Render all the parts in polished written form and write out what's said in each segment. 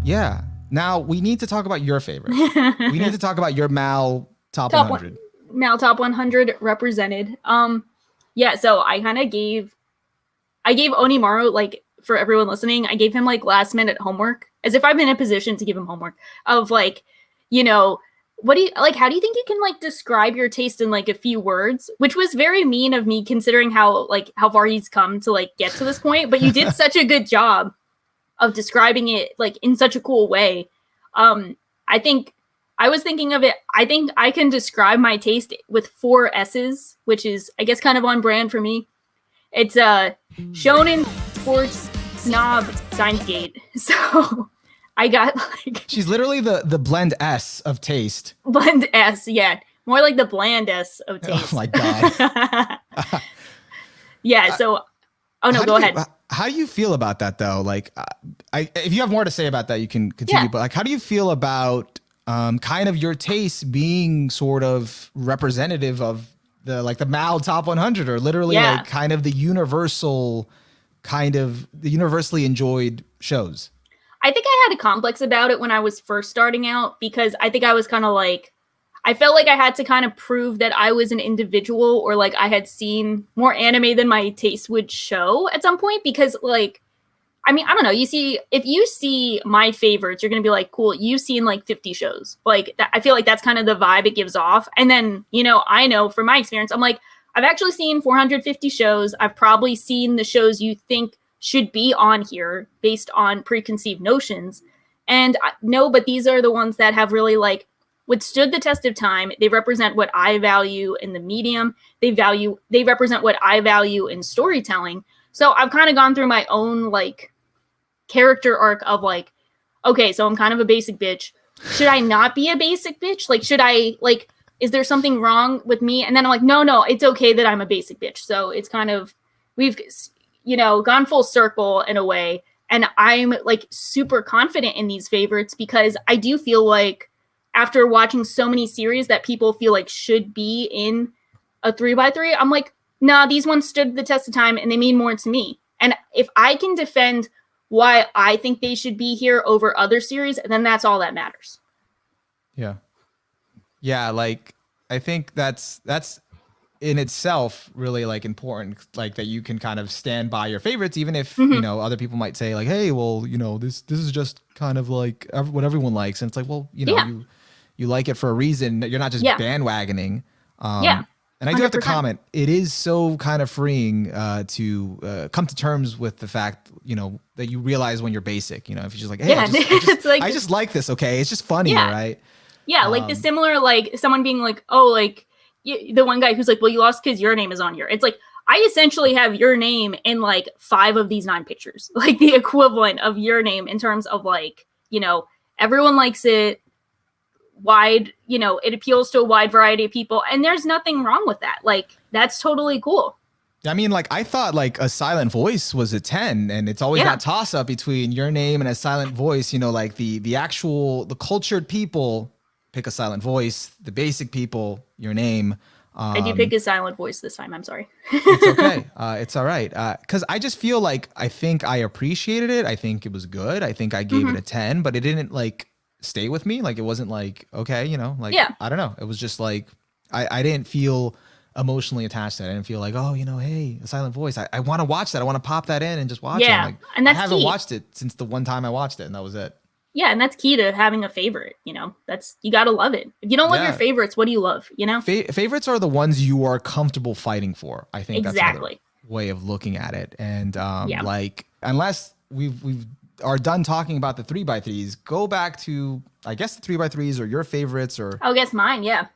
Yeah. Now we need to talk about your favorite. We need to talk about your Mal top top 100. Mal top 100 represented. Yeah, so I gave Onimaru, like, for everyone listening, I gave him like last minute homework, as if I'm in a position to give him homework of like, you know, what do you like? How do you think you can like describe your taste in like a few words? Which was very mean of me considering how far he's come to like get to this point. But you did such a good job of describing it like in such a cool way. I think I was thinking of it. I think I can describe my taste with 4 S's, which is I guess kind of on brand for me. It's a shonen sports snob science gate. So I got like She's literally the blend S of taste. blend S, yeah. More like the bland S of taste. Oh my god. Yeah, so oh no, go ahead. How do you feel about that though? Like if you have more to say about that, you can continue, but like how do you feel about kind of your taste being sort of representative of the Mal top 100 or literally like kind of the universally enjoyed shows? I think I had a complex about it when I was first starting out because I think I was kind of like, I felt like I had to kind of prove that I was an individual or like I had seen more anime than my taste would show at some point because like, I mean, I don't know. If you see my favorites, you're going to be like, cool, you've seen like 50 shows. Like that, I feel like that's kind of the vibe it gives off. And then, I know from my experience, I'm like, I've actually seen 450 shows. I've probably seen the shows you think should be on here based on preconceived notions. And no, but these are the ones that have really like withstood the test of time. They represent what I value in the medium. They represent what I value in storytelling. So I've kind of gone through my own like character arc of like, okay, so I'm kind of a basic bitch. Should I not be a basic bitch? Like, should I like, is there something wrong with me? And then I'm like, no, it's okay that I'm a basic bitch. So it's kind of, we've, gone full circle in a way. And I'm like super confident in these favorites because I do feel like after watching so many series that people feel like should be in a 3x3, I'm like, nah, these ones stood the test of time and they mean more to me. And if I can defend why I think they should be here over other series, then that's all that matters. Yeah. Yeah, like I think that's in itself really like important, like that you can kind of stand by your favorites, even if other people might say like, hey, well, this is just kind of like what everyone likes, and it's like, well, you like it for a reason. You're not just bandwagoning. And I do 100%. Have to comment, it is so kind of freeing to come to terms with the fact, that you realize when you're basic, if you're just like, hey, I just like this, okay? It's just funny, right? Yeah, like the similar, like someone being like, oh, like the one guy who's like, well, you lost because your name is on here. It's like, I essentially have your name in like 5 of these 9 pictures, like the equivalent of your name in terms of like, everyone likes it. Wide, it appeals to a wide variety of people, and there's nothing wrong with that. Like, that's totally cool. I mean, like, I thought like a silent voice was a 10, and it's always that toss up between your name and a silent voice. Like the cultured people pick a silent voice, the basic people, your name. I do pick a silent voice this time. I'm sorry. It's okay. It's all right. Because I just feel like I think I appreciated it. I think it was good. I think I gave it a 10, but it didn't like stay with me. Like it wasn't like, okay, I don't know. It was just like, I didn't feel emotionally attached to it. I didn't feel like, oh, hey, a silent voice. I want to watch that. I want to pop that in and just watch it. Like, and that's I haven't watched it since the one time I watched it, and that was it. Yeah, and that's key to having a favorite. That's, you got to love it. If you don't love your favorites, what do you love? Favorites are the ones you are comfortable fighting for. I think exactly. That's a way of looking at it. And like, unless we've are done talking about the 3x3s, go back to, I guess, the 3x3s or your favorites, or I guess mine. Yeah.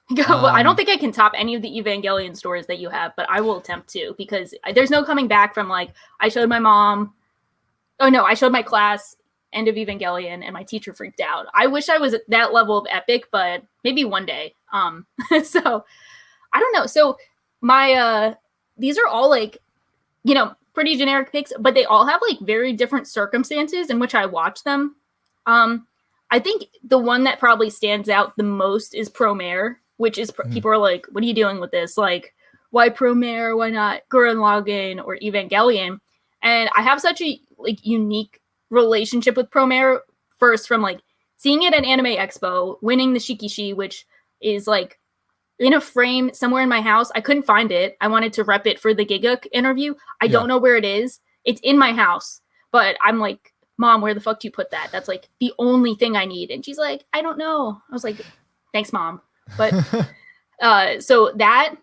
Well, I don't think I can top any of the Evangelion stories that you have, but I will attempt to, because there's no coming back from like, I showed my mom. Oh no, I showed my class end of Evangelion and my teacher freaked out. I wish I was at that level of epic, but maybe one day. So I don't know. So my, these are all like, pretty generic picks, but they all have like very different circumstances in which I watch them. I think the one that probably stands out the most is Promare, which is people are like, what are you doing with this? Like, why Promare? Why not Gurren Lagann or Evangelion? And I have such a like unique relationship with Promare first from like seeing it at Anime Expo, winning the Shikishi, which is like in a frame somewhere in my house. I couldn't find it. I wanted to rep it for the Giguk interview. I don't know where it is. It's in my house, but I'm like, Mom, where the fuck do you put that? That's like the only thing I need. And she's like, I don't know. I was like, thanks, Mom. But so that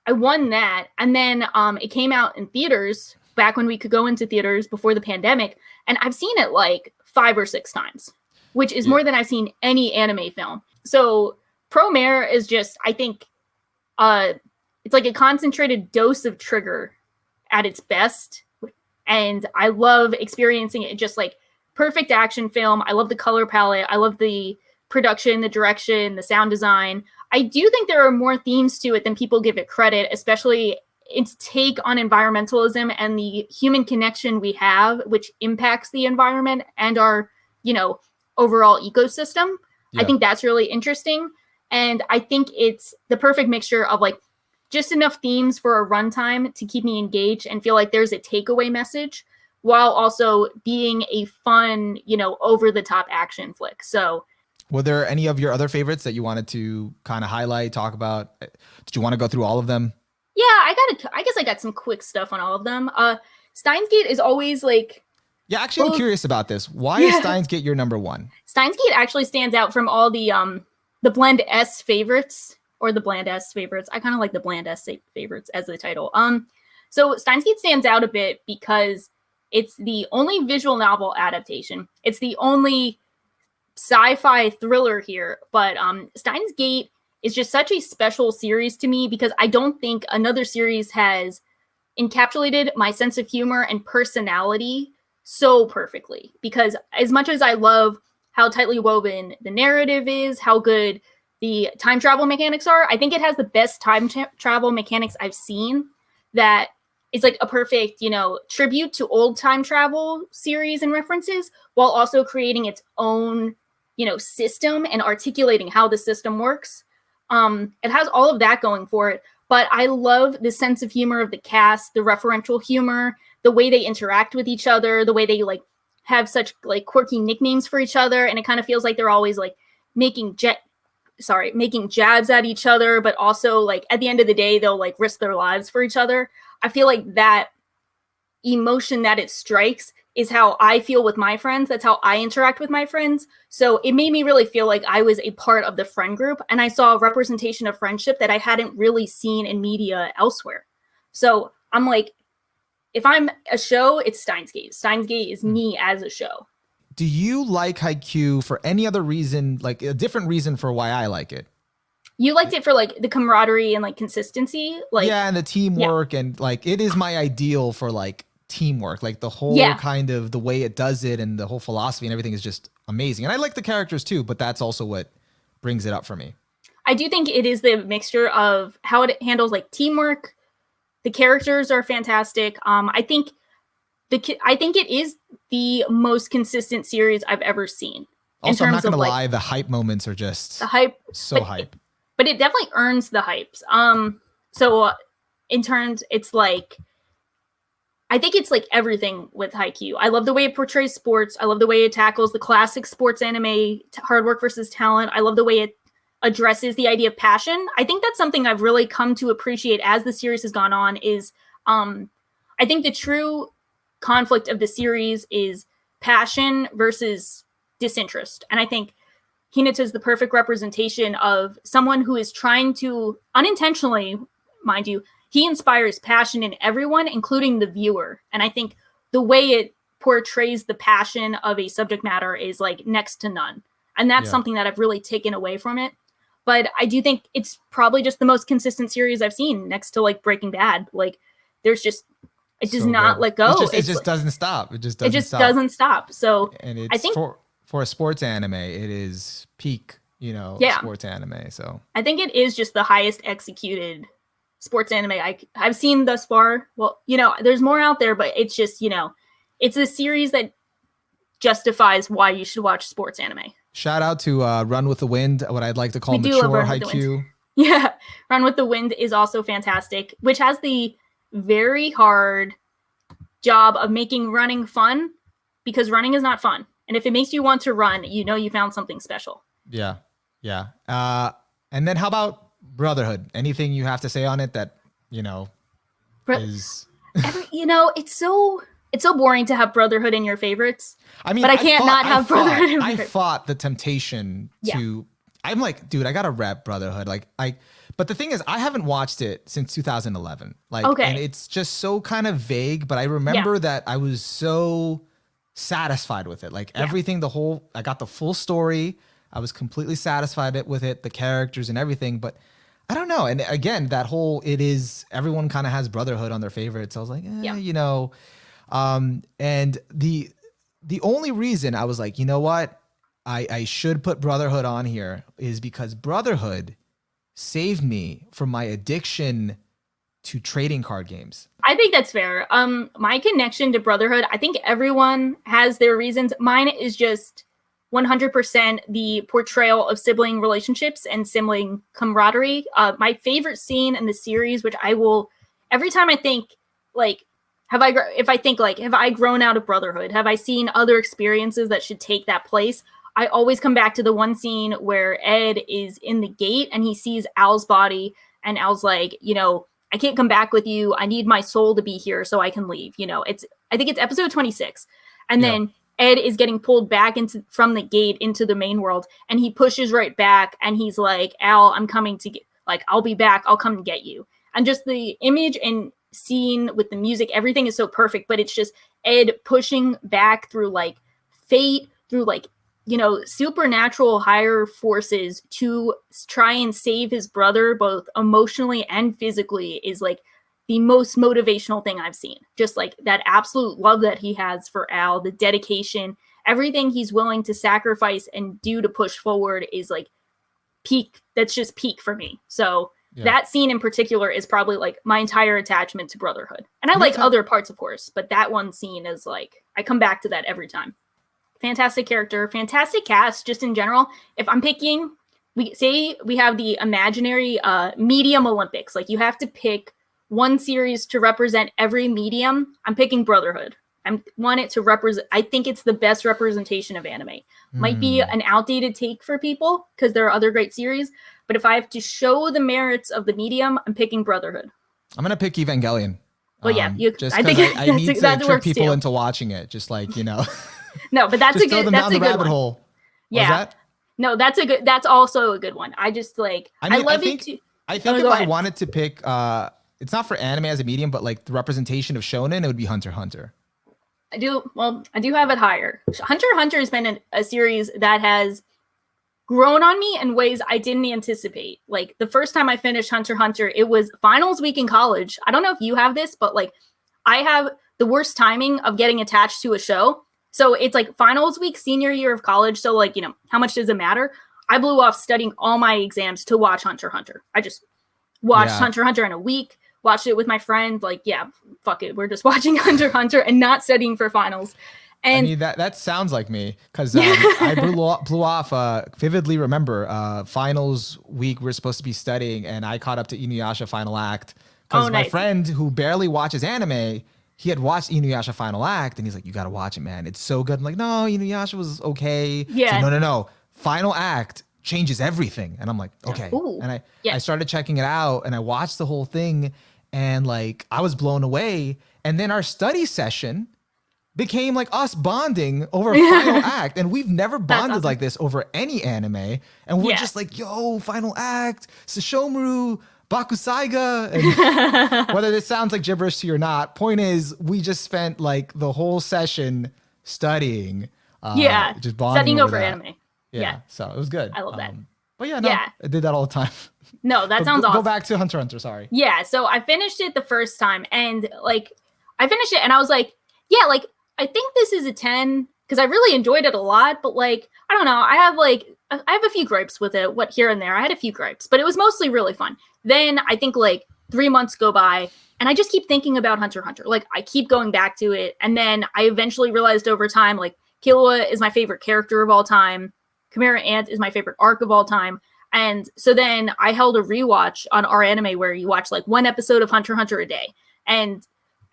I won that. And then it came out in theaters back when we could go into theaters before the pandemic. And I've seen it like 5 or 6 times, which is more than I've seen any anime film. So Promare is just, I think, it's like a concentrated dose of Trigger at its best. And I love experiencing it, just like perfect action film. I love the color palette. I love the production, the direction, the sound design. I do think there are more themes to it than people give it credit, especially its take on environmentalism and the human connection we have, which impacts the environment and our, overall ecosystem. Yeah. I think that's really interesting. And I think it's the perfect mixture of like just enough themes for a runtime to keep me engaged and feel like there's a takeaway message while also being a fun, over the top action flick. So were there any of your other favorites that you wanted to kind of highlight, talk about? Did you want to go through all of them? Yeah, I guess I got some quick stuff on all of them. Steins Gate is always like... Yeah, actually, I'm curious about this. Why is Steins Gate your number one? Steins Gate actually stands out from all the Blend S favorites, or the Bland S favorites. I kind of like the Bland S favorites as the title. So Steins Gate stands out a bit because it's the only visual novel adaptation. It's the only sci-fi thriller here, but Steins Gate is just such a special series to me because I don't think another series has encapsulated my sense of humor and personality so perfectly. Because as much as I love how tightly woven the narrative is, how good the time travel mechanics are, I think it has the best time travel mechanics I've seen that is like a perfect, tribute to old time travel series and references while also creating its own system and articulating how the system works. It has all of that going for it, but I love the sense of humor of the cast, the referential humor, the way they interact with each other, the way they like have such like quirky nicknames for each other. And it kind of feels like they're always like making jabs at each other, but also like at the end of the day, they'll like risk their lives for each other. I feel like that emotion that it strikes is how I feel with my friends. That's how I interact with my friends. So it made me really feel like I was a part of the friend group and I saw a representation of friendship that I hadn't really seen in media elsewhere. So I'm like, if I'm a show, it's Steins Gate. Steins Gate is me as a show. Do you like Haikyuu for any other reason, like a different reason for why I like it? You liked it for like the camaraderie and like consistency? Like, yeah, and the teamwork and like it is my ideal for like teamwork, like the whole kind of the way it does it and the whole philosophy and everything is just amazing. And I like the characters too, but that's also what brings it up for me. I do think it is the mixture of how it handles like teamwork. The characters are fantastic. I think it is the most consistent series I've ever seen. Also, I'm not gonna lie, the hype moments are just the hype, hype. But it definitely earns the hypes. So in turns, it's like I think it's like everything with Haikyuu. I love the way it portrays sports. I love the way it tackles the classic sports anime, hard work versus talent. I love the way it addresses the idea of passion. I think that's something I've really come to appreciate as the series has gone on is I think the true conflict of the series is passion versus disinterest. And I think Hinata is the perfect representation of someone who is trying to, unintentionally, mind you, he inspires passion in everyone, including the viewer. And I think the way it portrays the passion of a subject matter is like next to none. And that's something that I've really taken away from it. But I do think it's probably just the most consistent series I've seen next to like Breaking Bad. Like there's just, it does not let go. It just doesn't stop. It just doesn't stop. So and it's I think for a sports anime, it is peak, sports anime. So I think it is just the highest executed sports anime I've seen thus far. Well, there's more out there, but it's just, it's a series that justifies why you should watch sports anime. Shout out to Run with the Wind, what I'd like to call mature Haikyuu. Yeah, Run with the Wind is also fantastic, which has the very hard job of making running fun because running is not fun. And if it makes you want to run, you know you found something special. Yeah. Yeah. And then how about Brotherhood? Anything you have to say on it that, you know, is it's so boring to have Brotherhood in your favorites. I mean, but I can't not have Brotherhood in my I fought the temptation to I'm like, dude, I gotta rep Brotherhood. Like but the thing is, I haven't watched it since 2011. Like, and it's just so kind of vague, but I remember that I was so satisfied with it. Like everything, I got the full story. I was completely satisfied with it, the characters and everything, but I don't know. And again, that whole everyone kind of has Brotherhood on their favorites. I was like, you know, and the only reason I was like, you know what, I should put Brotherhood on here is because Brotherhood saved me from my addiction to trading card games. I think that's fair. My connection to Brotherhood, I think everyone has their reasons. Mine is just 100% the portrayal of sibling relationships and sibling camaraderie. My favorite scene in the series, which I will, every time I think, like, have I grown out of Brotherhood? Have I seen other experiences that should take that place? I always come back to the one scene where Ed is in the gate and he sees Al's body, and Al's like, you know, I can't come back with you. I need my soul to be here so I can leave. You know, I think it's episode 26. And then Ed is getting pulled back from the gate into the main world, and he pushes right back and he's like, Al, I'm coming to get, like, I'll be back. I'll come and get you. And just the image and scene with the music, everything is so perfect, but it's just Ed pushing back through like fate, through like, you know, supernatural higher forces to try and save his brother, both emotionally and physically, is like the most motivational thing I've seen. Just like that absolute love that he has for Al, the dedication, everything he's willing to sacrifice and do to push forward is like peak. That's just peak for me. So that scene in particular is probably like my entire attachment to Brotherhood. And I like other parts, of course, but that one scene is like, I come back to that every time. Fantastic character, fantastic cast, just in general. If I'm picking, we have the imaginary medium Olympics. Like, you have to pick one series to represent every medium. I'm picking Brotherhood. I want it to represent, I think it's the best representation of anime. Might be an outdated take for people because there are other great series, but if I have to show the merits of the medium, I'm picking Brotherhood. I'm going to pick Evangelion. Well, yeah, I need to trick people into watching it. Just like, you know. No, but that's a good one. Hole. Yeah. No, that's also a good one. I just like, I think if I wanted to pick, it's not for anime as a medium, but like the representation of shonen, it would be Hunter x Hunter. I do have it higher. Hunter x Hunter has been a series that has grown on me in ways I didn't anticipate. Like, the first time I finished Hunter x Hunter, it was finals week in college. I don't know if you have this, but like, I have the worst timing of getting attached to a show. So it's like finals week, senior year of college. So like, you know, how much does it matter? I blew off studying all my exams to watch Hunter x Hunter. I just watched Hunter x Hunter in a week, watched it with my friend. Like, yeah, fuck it. We're just watching Hunter x Hunter and not studying for finals. And I mean, that sounds like me, because I blew off, vividly remember finals week, we're supposed to be studying, and I caught up to Inuyasha Final Act because my friend who barely watches anime, he had watched Inuyasha Final Act, and he's like, you got to watch it, man. It's so good. I'm like, no, Inuyasha was okay. Yeah. Like, no. Final Act changes everything. And I'm like, okay. Ooh. And I started checking it out, and I watched the whole thing, and like, I was blown away. And then our study session became like us bonding over Final Act. And we've never bonded like this over any anime. And we're just like, yo, Final Act, Sesshomaru, Bakusaiga. And whether this sounds like gibberish to you or not, point is, we just spent like the whole session studying. Just bonding studying over anime. Yeah. So it was good. I love that. But I did that all the time. No, that sounds awesome. Go back to Hunter x Hunter, sorry. Yeah, so I finished it the first time, and like, I finished it and I was like, yeah, like, I think this is a 10 because I really enjoyed it a lot, but like, I don't know. I have a few gripes with it, here and there. I had a few gripes, but it was mostly really fun. Then I think like 3 months go by, and I just keep thinking about Hunter x Hunter. Like, I keep going back to it, and then I eventually realized over time, like, Killua is my favorite character of all time. Chimera Ant is my favorite arc of all time. And so then I held a rewatch on our anime where you watch like one episode of Hunter x Hunter a day. And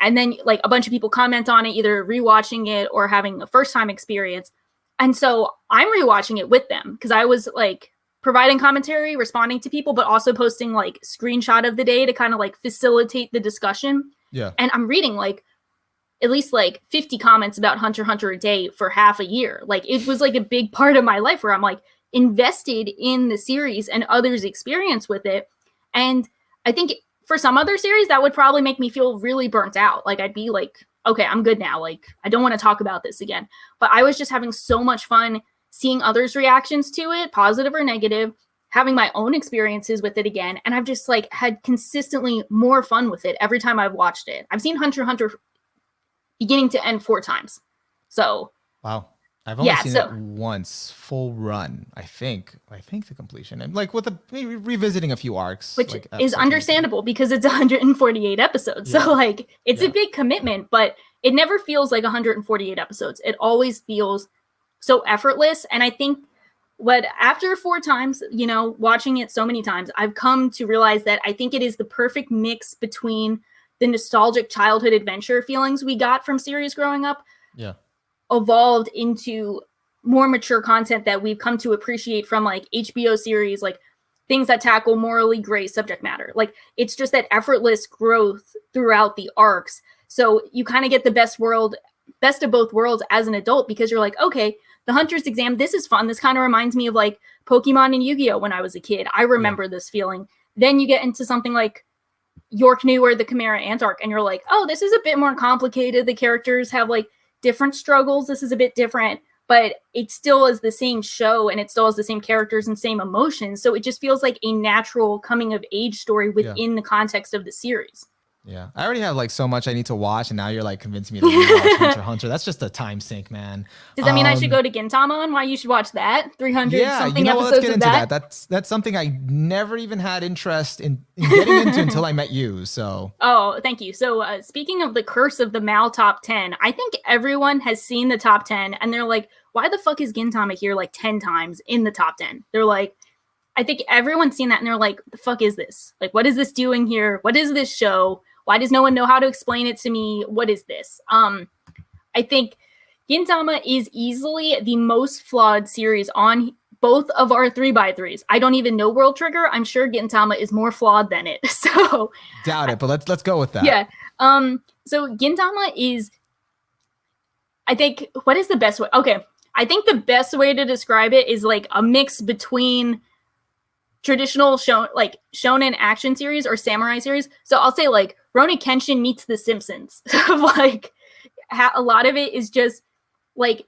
then like a bunch of people comment on it, either rewatching it or having a first time experience. And so I'm rewatching it with them because I was like providing commentary, responding to people, but also posting like screenshot of the day to kind of like facilitate the discussion. Yeah. And I'm reading like at least like 50 comments about Hunter x Hunter a day for half a year. Like it was like a big part of my life where I'm like invested in the series and others' experience with it. And I think for some other series that would probably make me feel really burnt out. Like I'd be like, okay, I'm good now. Like I don't want to talk about this again. But I was just having so much fun seeing others' reactions to it, positive or negative, having my own experiences with it again. And I've just like had consistently more fun with it every time I've watched it. I've seen Hunter x Hunter beginning to end 4 times. So wow. I've only seen it once full run, I think the completion, and like with maybe revisiting a few arcs, which like is understandable because it's 148 episodes. Yeah. So like it's a big commitment, but it never feels like 148 episodes. It always feels so effortless. And I think after 4 times, you know, watching it so many times, I've come to realize that I think it is the perfect mix between the nostalgic childhood adventure feelings we got from series growing up, evolved into more mature content that we've come to appreciate from like HBO series, like things that tackle morally gray subject matter. Like it's just that effortless growth throughout the arcs. So you kind of get the best of both worlds as an adult, because you're like, okay, the Hunter's Exam, this is fun. This kind of reminds me of like Pokemon and Yu-Gi-Oh! When I was a kid. I remember this feeling. Then you get into something like York New or the Chimera Ant arc, and you're like, oh, this is a bit more complicated. The characters have like different struggles. This is a bit different, but it still is the same show and it still has the same characters and same emotions. So it just feels like a natural coming of age story within the context of the series. Yeah, I already have like so much I need to watch, and now you're like convincing me to rewatch Hunter x Hunter. That's just a time sink, man. Does that mean I should go to Gintama on why you should watch that? 300 something episodes let's get of into that. That's something I never even had interest in getting into until I met you. So thank you. So speaking of the curse of the Mal top 10, I think everyone has seen the top 10 and they're like, why the fuck is Gintama here like 10 times in the top 10? They're like, I think everyone's seen that and they're like, the fuck is this? Like, what is this doing here? What is this show? Why does no one know how to explain it to me? What is this? I think Gintama is easily the most flawed series on both of our 3x3s. I don't even know World Trigger. I'm sure Gintama is more flawed than it. So doubt it, but let's go with that. Yeah. So Gintama is, I think, what is the best way? Okay. I think the best way to describe it is like a mix between traditional shonen action series or samurai series. So I'll say like Rurouni Kenshin meets The Simpsons. Like a lot of it is just like,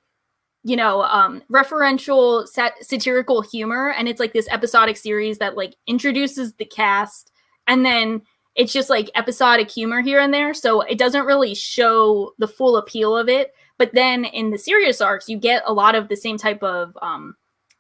you know, referential satirical humor, and it's like this episodic series that like introduces the cast, and then it's just like episodic humor here and there. So it doesn't really show the full appeal of it. But then in the serious arcs, you get a lot of the same type of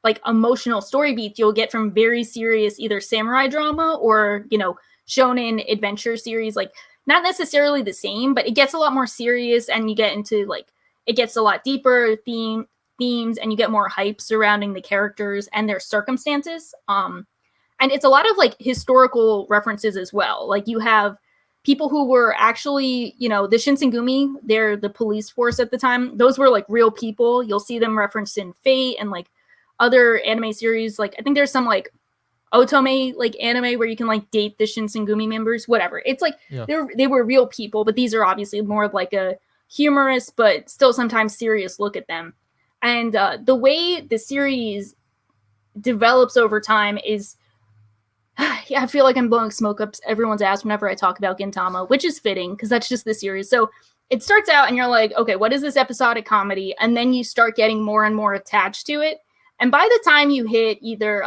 like emotional story beats you'll get from very serious either samurai drama or, you know, shonen adventure series. Like not necessarily the same, but it gets a lot more serious, and you get into like, it gets a lot deeper themes, and you get more hype surrounding the characters and their circumstances. And it's a lot of like historical references as well. Like you have people who were actually, you know, the Shinsengumi, they're the police force at the time. Those were like real people. You'll see them referenced in Fate and like other anime series. Like I think there's some like otome like anime where you can like date the Shinsengumi members, whatever. It's like they were real people, but these are obviously more of like a humorous but still sometimes serious look at them. And the way the series develops over time is, yeah, I feel like I'm blowing smoke up everyone's ass whenever I talk about Gintama, which is fitting because that's just the series. So it starts out and you're like, okay, what is this episodic comedy? And then you start getting more and more attached to it. And by the time you hit either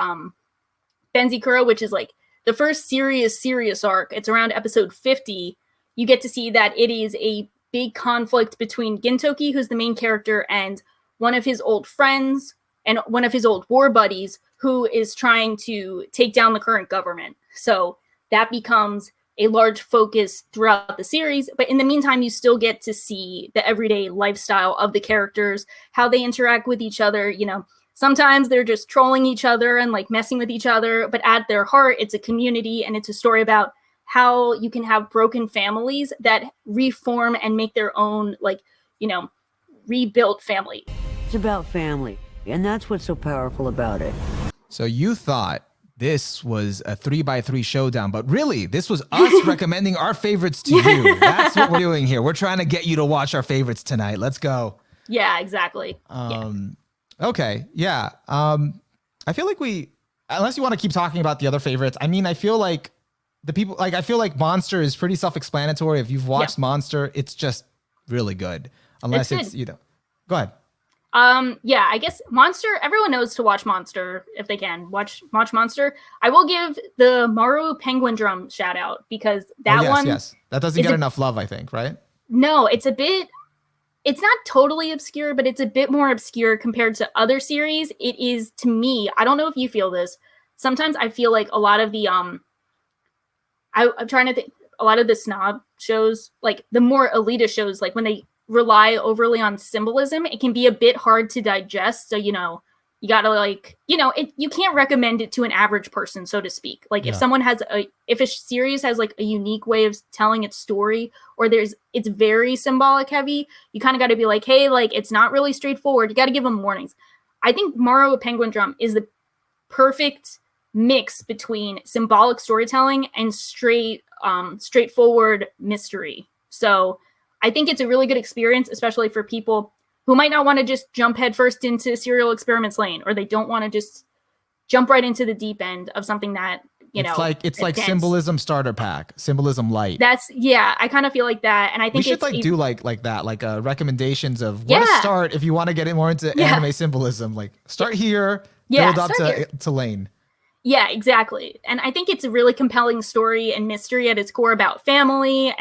Benzikuro, which is like the first serious arc, it's around episode 50, you get to see that it is a big conflict between Gintoki, who's the main character, and one of his old friends and one of his old war buddies who is trying to take down the current government. So that becomes a large focus throughout the series. But in the meantime, you still get to see the everyday lifestyle of the characters, how they interact with each other. You know, sometimes they're just trolling each other and like messing with each other, but at their heart, it's a community, and it's a story about how you can have broken families that reform and make their own, like, you know, rebuilt family. It's about family, and that's what's so powerful about it. So you thought this was a 3x3 showdown, but really this was us recommending our favorites to you. That's what we're doing here. We're trying to get you to watch our favorites tonight. Let's go. Yeah, exactly. Okay. Yeah. I feel like unless you want to keep talking about the other favorites, I mean, I feel like I feel like Monster is pretty self-explanatory. If you've watched Monster, it's just really good. Unless it's go ahead. Yeah, I guess Monster, everyone knows to watch Monster if they can. Watch Monster. I will give the Maru Penguin Drum shout out because that one. Yes. That doesn't get enough love, I think, right? No, it's not totally obscure, but it's a bit more obscure compared to other series. It is, to me, I don't know if you feel this. Sometimes I feel like a lot of the I'm trying to think, a lot of the snob shows, like the more elitist shows, like when they rely overly on symbolism, it can be a bit hard to digest. So, you gotta you can't recommend it to an average person, so to speak. Like if someone if a series has like a unique way of telling its story, or it's very symbolic heavy, you kind of got to be like, hey, like it's not really straightforward. You got to give them warnings. I think Maru Penguin Drum is the perfect mix between symbolic storytelling and straightforward mystery. So I think it's a really good experience, especially for people who might not want to just jump headfirst into Serial Experiments Lane, or they don't want to just jump right into the deep end of something that, it's like symbolism starter pack, symbolism light. I kind of feel like that. And I think we should do that, like recommendations of where to start if you want to get more into anime symbolism. Like start here, build up to Lane. Yeah, exactly. And I think it's a really compelling story and mystery at its core about family,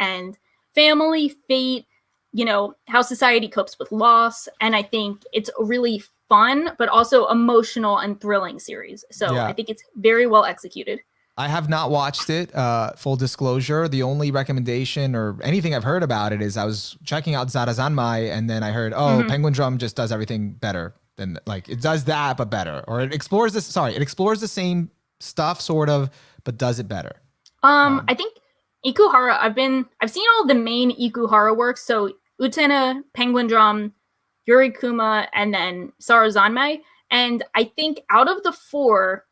fate, how society copes with loss. And I think it's a really fun, but also emotional and thrilling series. So I think it's very well executed. I have not watched it. Full disclosure, the only recommendation or anything I've heard about it is I was checking out Zarazanmai, and then I heard, Penguin Drum just does everything better than, like, it does that but better, or it explores the same stuff sort of, but does it better. I think Ikuhara, I've seen all the main Ikuhara works, so Utena, Penguin Drum, Yurikuma, and then Sarazanmai. And I think out of the 4,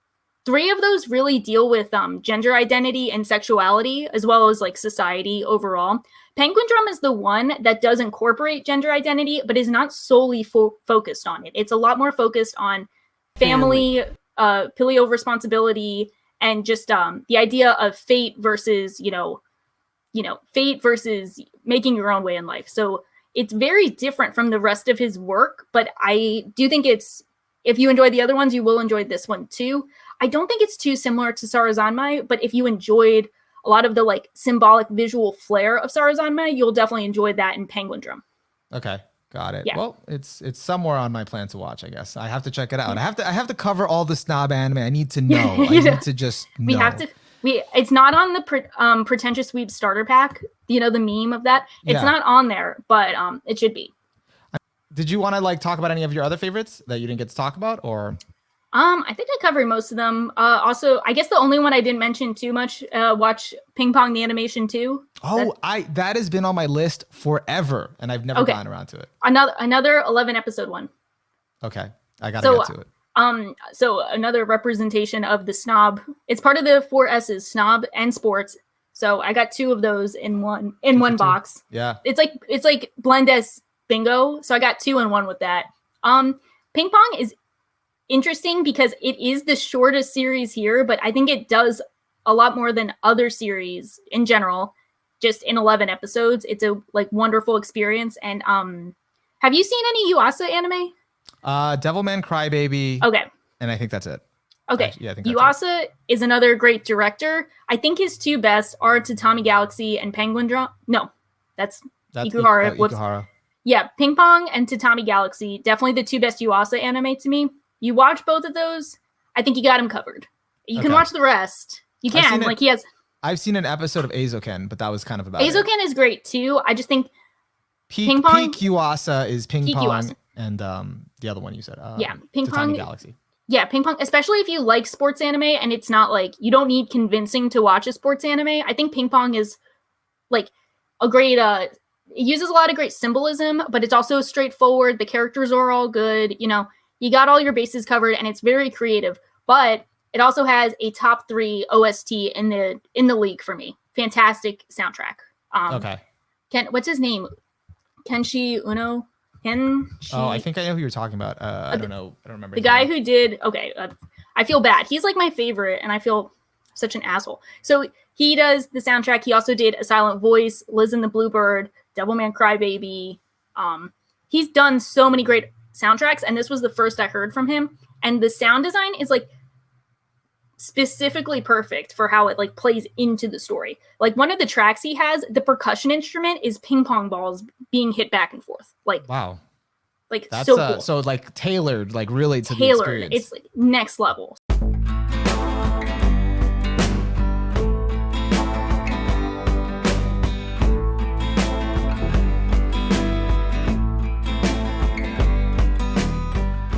3 of those really deal with gender identity and sexuality, as well as like society overall. Penguin Drum is the one that does incorporate gender identity, but is not solely focused on it. It's a lot more focused on family. Filial responsibility, and just the idea of fate versus fate versus making your own way in life. So it's very different from the rest of his work, but I do think if you enjoy the other ones, you will enjoy this one too. I don't think it's too similar to Sarazanmai, but if you enjoyed a lot of the like symbolic visual flair of Sarazanmai, you'll definitely enjoy that in Penguin Drum. Okay. Got it. Yeah. Well, it's somewhere on my plan to watch, I guess. I have to check it out. I have to cover all the snob anime. I need to know. I need to just know. It's not on the pretentious Weebs starter pack. The meme of that. It's not on there, but it should be. Did you want to like talk about any of your other favorites that you didn't get to talk about, or? I think I covered most of them. Also, I guess the only one I didn't mention too much, watch Ping Pong the Animation too. That has been on my list forever, and I've never gotten around to it. Another 11 episode one. Okay, I gotta get to it. So another representation of the snob. It's part of the 4 S's, snob and sports. So I got 2 of those in one box. Yeah, it's like blend as bingo. So I got 2 in 1 with that. Ping Pong is interesting because it is the shortest series here, but I think it does a lot more than other series in general. Just in 11 episodes, it's a like wonderful experience. And have you seen any Yuasa anime? Devilman Crybaby. Okay, and I think that's it. Okay, I think Yuasa is another great director. I think his 2 best are Tatami Galaxy and Penguin Drum. No, that's Ikuhara. Ikuhara. Yeah, Ping Pong and Tatami Galaxy, definitely the 2 best Yuasa anime to me. You watch both of those, I think you got him covered. You can watch the rest. You can, like he has. I've seen an episode of Azoken, but that was kind of about it. Azoken is great too. I just think Ping Pong. Peak Yuasa is Ping Pong, Yuasa. And the other one you said. Ping Pong. Galaxy. Yeah, Ping Pong, especially if you like sports anime and it's not like you don't need convincing to watch a sports anime. I think Ping Pong is like a great it uses a lot of great symbolism, but it's also straightforward. The characters are all good. You know, you got all your bases covered, and it's very creative. But it also has a top 3 OST in the league for me. Fantastic soundtrack. Okay. What's his name? Kenshi Uno. Oh, I think I know who you're talking about. I don't know. I don't remember. The guy who did. Okay, I feel bad. He's like my favorite, and I feel such an asshole. So he does the soundtrack. He also did A Silent Voice, Liz and the Bluebird, Devilman Crybaby. He's done so many great soundtracks, and this was the first I heard from him. And the sound design is like specifically perfect for how it like plays into the story. Like one of the tracks he has, the percussion instrument is ping pong balls being hit back and forth. Like wow, like that's so cool. So like tailored, like really to the Tailored. experience. It's like next level.